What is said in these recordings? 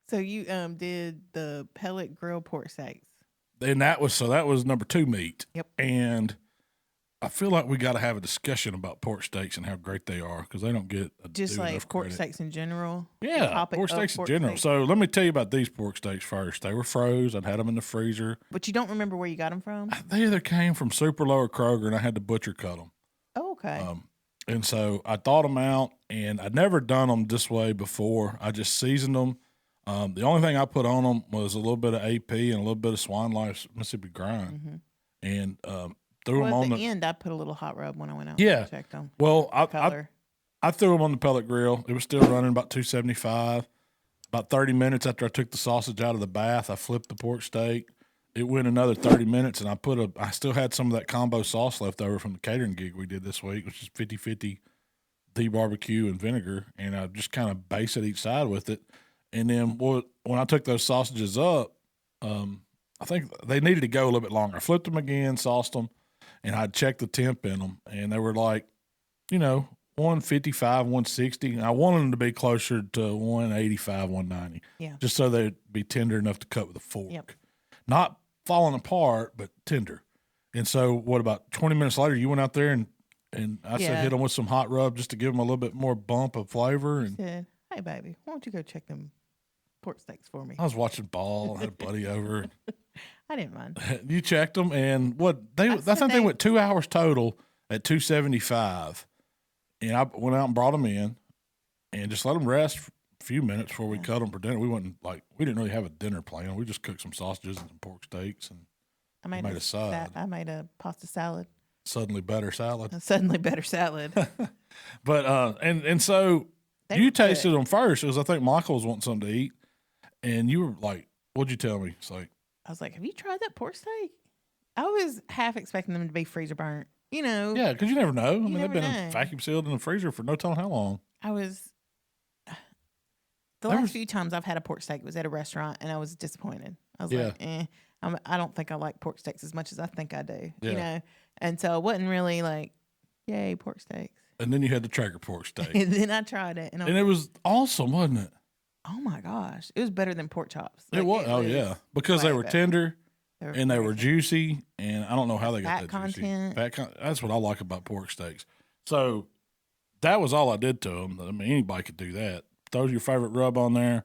So you did the pellet grill pork steaks. And that was number 2 meat. Yep. And I feel like we got to have a discussion about pork steaks and how great they are because they don't get just like enough pork credit. steaks in general. Yeah, pork steaks in general. So let me tell you about these pork steaks first. They were froze. I'd had them in the freezer. But you don't remember where you got them from? They either came from Super Low or Kroger, and I had to butcher cut them. Oh, okay. And so I thawed them out, and I'd never done them this way before. I just seasoned them. The only thing I put on them was a little bit of AP and a little bit of Swine Life Mississippi grind, and threw them on the end. I put a little hot rub when I went out. Yeah, and checked them. Well, I threw them on the pellet grill. It was still running about 275. About 30 minutes after I took the sausage out of the bath, I flipped the pork steak. It went another 30 minutes, and I still had some of that combo sauce left over from the catering gig we did this week, which is 50-50 the barbecue and vinegar, and I just kind of basted each side with it. And then when I took those sausages up, I think they needed to go a little bit longer. I flipped them again, sauced them, and I checked the temp in them, and they were like, 155, 160. And I wanted them to be closer to 185, 190. Yeah. Just so they'd be tender enough to cut with a fork. Yep. Not falling apart, but tender. And so about 20 minutes later, you went out there and I said hit them with some hot rub just to give them a little bit more bump of flavor. And said, hey, baby, why don't you go check them pork steaks for me? I was watching ball. I had a buddy over. I didn't mind. You checked them, and I think they went 2 hours total at 275. And I went out and brought them in and just let them rest a few minutes before we cut them for dinner. We didn't really have a dinner plan. We just cooked some sausages and some pork steaks, and I made a side. I made a pasta salad. Suddenly better salad. A suddenly better salad. But and so you tasted them first because I think Michael was wanting something to eat, and you were like, "What'd you tell me?" It's like I was like, "Have you tried that pork steak?" I was half expecting them to be freezer burnt. Yeah, because you never know. I mean, they've been vacuum sealed in the freezer for no telling how long. Last few times I've had a pork steak was at a restaurant, and I was disappointed. I was like, I don't think I like pork steaks as much as I think I do. Yeah. And so I wasn't really like, yay, pork steaks. And then you had the Traeger pork steak. And then I tried it. And it was awesome, wasn't it? Oh, my gosh. It was better than pork chops. It was. Because they were tender. And they were juicy, and I don't know how they got that content. Juicy. That's what I like about pork steaks. So that was all I did to them. I mean, anybody could do that. Throw your favorite rub on there,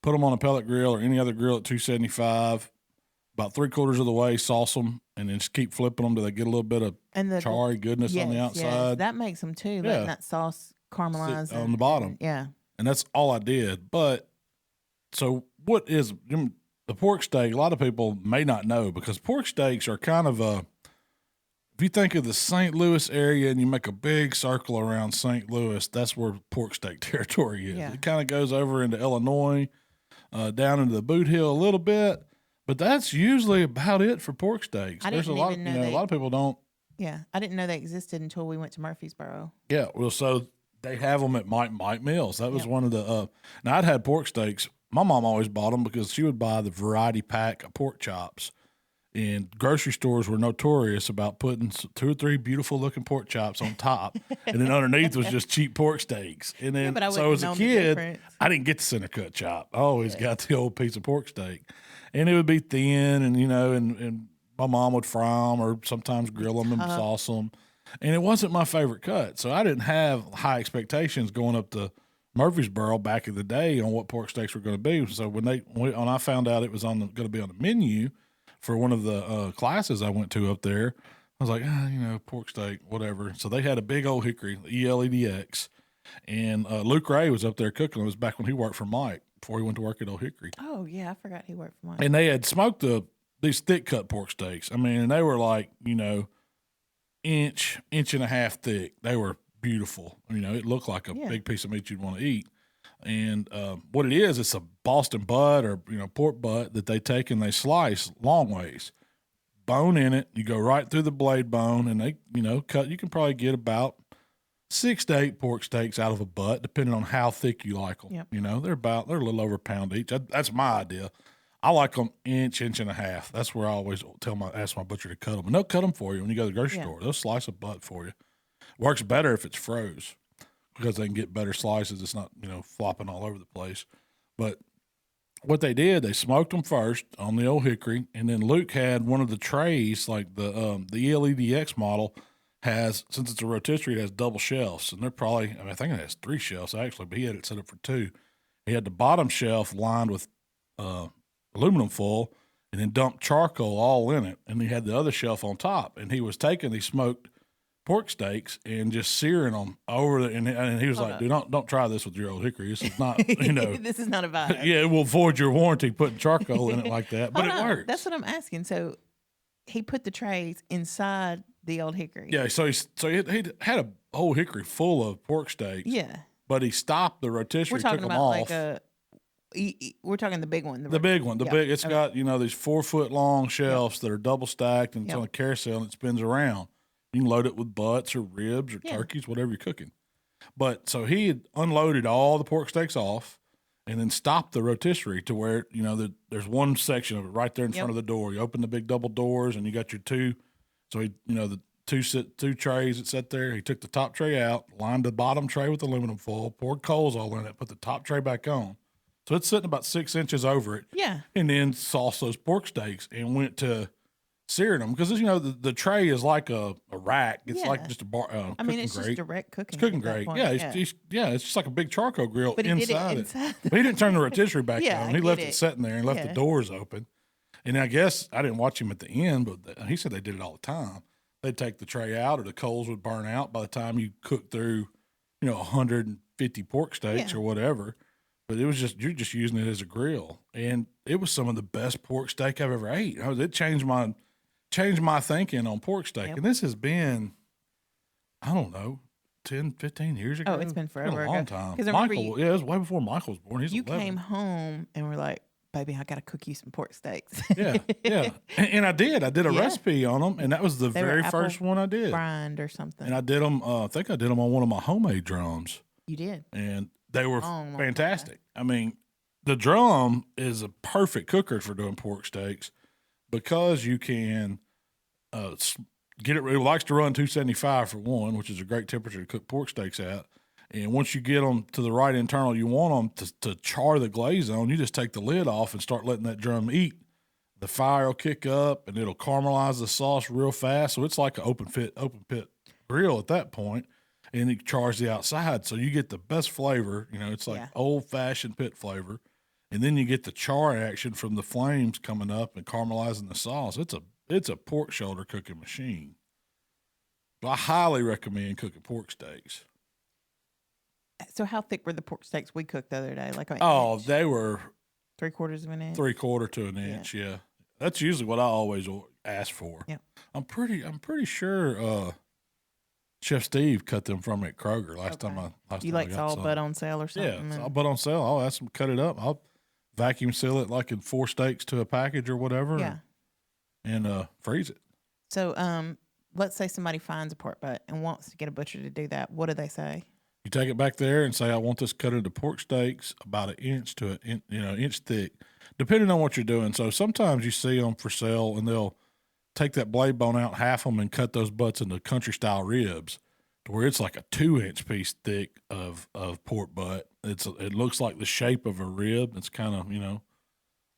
put them on a pellet grill or any other grill at 275, about 3/4 of the way, sauce them, and then just keep flipping them till they get a little bit of charry goodness on the outside. Yes, that makes them too, letting that sauce caramelize. On the bottom. Yeah. And that's all I did. But so what is the pork steak? A lot of people may not know because pork steaks are kind of if you think of the St. Louis area and you make a big circle around St. Louis, that's where pork steak territory is. Yeah. It kind of goes over into Illinois, down into the Boot Hill a little bit, but that's usually about it for pork steaks. There's a lot of people don't. Yeah, I didn't know they existed until we went to Murfreesboro. Yeah, well, so they have them at Mike Mills. That was one of the. Now I'd had pork steaks. My mom always bought them because she would buy the variety pack of pork chops. And grocery stores were notorious about putting 2 or 3 beautiful looking pork chops on top, and then underneath was just cheap pork steaks. And then, so as a kid, I didn't get the center cut chop. I always got the old piece of pork steak, and it would be thin, and and my mom would fry them or sometimes grill them and sauce them. And it wasn't my favorite cut, so I didn't have high expectations going up to Murfreesboro back in the day on what pork steaks were going to be. So when I found out it was going to be on the menu for one of the classes I went to up there, I was like, pork steak, whatever. So they had a big old hickory, ELEDX, and Luke Ray was up there cooking. It was back when he worked for Mike before he went to work at Old Hickory. Oh, yeah, I forgot he worked for Mike. And they had smoked these thick cut pork steaks. I mean, and they were like, inch and a half thick. They were beautiful. It looked like a big piece of meat you'd want to eat. And what it is, it's a Boston butt or pork butt that they take and they slice long ways, bone in it. You go right through the blade bone, and they cut. You can probably get about 6 to 8 pork steaks out of a butt, depending on how thick you like them. Yep. They're a little over a pound each. That's my idea. I like them inch and a half. That's where I always ask my butcher to cut them, and they'll cut them for you when you go to the grocery store. They'll slice a butt for you. Works better if it's froze, because they can get better slices. It's not, flopping all over the place. But what they did, they smoked them first on the old hickory, and then Luke had one of the trays, like the ELEDX model has, since it's a rotisserie, it has double shelves, and they're probably, I mean, I think it has 3 shelves actually, but he had it set up for 2. He had the bottom shelf lined with aluminum foil, and then dumped charcoal all in it, and he had the other shelf on top, and he was taking these smoked pork steaks and just searing them over the, and he was like, "Dude, don't try this with your old hickory. This is not, this is not a vibe." Yeah, it will void your warranty putting charcoal in it like that, but it works. That's what I'm asking. So he put the trays inside the old hickory. Yeah, so he had a whole hickory full of pork steaks. Yeah, but he stopped the rotisserie, took them off. We're talking the big one. The big one. Big. It's got these 4-foot long shelves that are double stacked, and it's on a carousel and it spins around. You can load it with butts or ribs or turkeys, whatever you're cooking. But so he had unloaded all the pork steaks off and then stopped the rotisserie to where, there's one section of it right there in front of the door. You open the big double doors and you got your 2. So he, the two trays that sat there. He took the top tray out, lined the bottom tray with aluminum foil, poured coals all in it, put the top tray back on. So it's sitting about 6 inches over it. Yeah. And then sauced those pork steaks and went to searing them, because the tray is like a rack. It's like just a bar. I mean, it's just direct cooking. It's cooking grate. Yeah, it's just like a big charcoal grill but inside it. But he didn't turn the rotisserie back on. He left it sitting there and left the doors open. And I guess I didn't watch him at the end, but he said they did it all the time. They'd take the tray out, or the coals would burn out by the time you cook through, 150 pork steaks or whatever. But it was you're just using it as a grill, and it was some of the best pork steak I've ever ate. It changed my thinking on pork steak. And this has been, I don't know, 10, 15 years ago. Oh, it's been forever a long time. Michael, it was way before Michael was born. He's 11. Came home and were like, "Baby, I got to cook you some pork steaks." Yeah. And I did. I did a recipe on them, and that was the very first one I did. Brined or something. And I did them, I think I did them on one of my homemade drums. You did? And they were fantastic. I mean, the drum is a perfect cooker for doing pork steaks, because you can get it. It likes to run 275 for one, which is a great temperature to cook pork steaks at. And once you get them to the right internal you want them to char the glaze on, you just take the lid off and start letting that drum eat. The fire will kick up and it'll caramelize the sauce real fast. So it's like an open pit grill at that point. And it chars the outside, so you get the best flavor. It's like old-fashioned pit flavor. And then you get the char action from the flames coming up and caramelizing the sauce. It's a pork shoulder cooking machine. But I highly recommend cooking pork steaks. So how thick were the pork steaks we cooked the other day? Like inch? They were 3/4 of an inch. 3/4 to an inch. Yeah, that's usually what I always ask for. Yeah, I'm pretty sure. Chef Steve cut them from me at Kroger last time I saw butt on sale or something? Yeah, saw butt on sale. I'll ask them to cut it up. I'll vacuum seal it like in 4 steaks to a package or whatever. Yeah. And freeze it. So let's say somebody finds a pork butt and wants to get a butcher to do that. What do they say? You take it back there and say, I want this cut into pork steaks about an inch to an inch thick, depending on what you're doing. So sometimes you see them for sale and they'll take that blade bone out, half them, and cut those butts into country style ribs, to where it's like a 2-inch piece thick of pork butt. It looks like the shape of a rib. It's kind of, I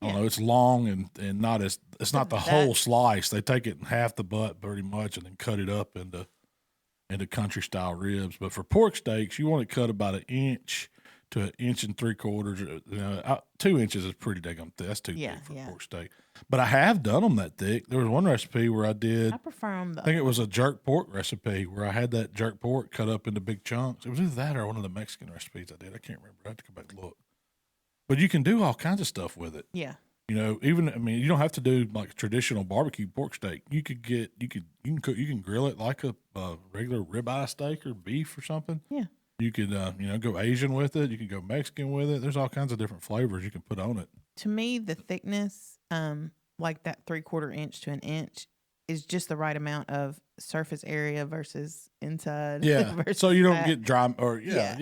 don't know, it's long and not as, it's not the whole slice. They take it in half the butt pretty much and then cut it up into country style ribs. But for pork steaks, you want it cut about an inch to an inch and 3/4. 2 inches is pretty daggone thick. That's too thick for pork steak. But I have done them that thick. There was one recipe where I prefer them. I think it was a jerk pork recipe where I had that jerk pork cut up into big chunks. It was either that or one of the Mexican recipes I did. I can't remember. I have to go back and look. But you can do all kinds of stuff with it. Yeah. You don't have to do like traditional barbecue pork steak. You can grill it like a regular ribeye steak or beef or something. Yeah. You could, go Asian with it. You can go Mexican with it. There's all kinds of different flavors you can put on it. To me, the thickness, like that 3/4 inch to an inch, is just the right amount of surface area versus inside. Yeah. versus so you don't get dry or yeah.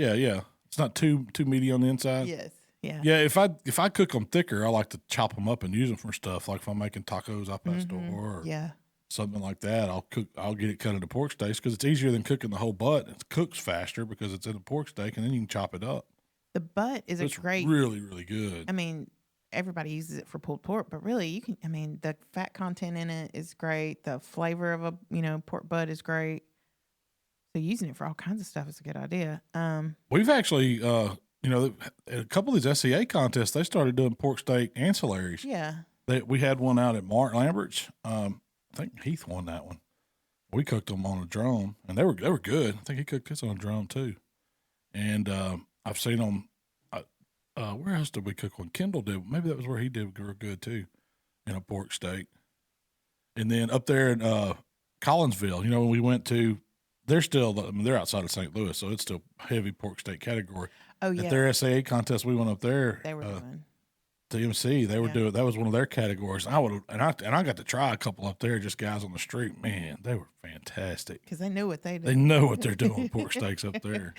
It's not too meaty on the inside. Yes. Yeah. Yeah. If I cook them thicker, I like to chop them up and use them for stuff. Like if I'm making tacos al pastor or something like that, I'll get it cut into pork steaks because it's easier than cooking the whole butt. It cooks faster because it's in a pork steak, and then you can chop it up. The butt is it's great. Really, really good. I mean, everybody uses it for pulled pork, but really you can, I mean, the fat content in it is great. The flavor of a, pork butt is great. So using it for all kinds of stuff is a good idea. We've actually, a couple of these SCA contests, they started doing pork steak ancillaries. Yeah. We had one out at Mark Lambert's. I think Heath won that one. We cooked them on a drum, and they were good. I think he cooked his on a drum too. And I've seen them. Where else did we cook one? Kendall did. Maybe that was where he did good too, in a pork steak. And then up there in Collinsville, when we went to, they're outside of St. Louis, so it's still heavy pork steak category. Oh yeah. At their SAA contest, we went up there. They were doing. TMC, they were doing. That was one of their categories. I got to try a couple up there, just guys on the street. Man, they were fantastic because they knew what they did. They know what they're doing with pork steaks up there.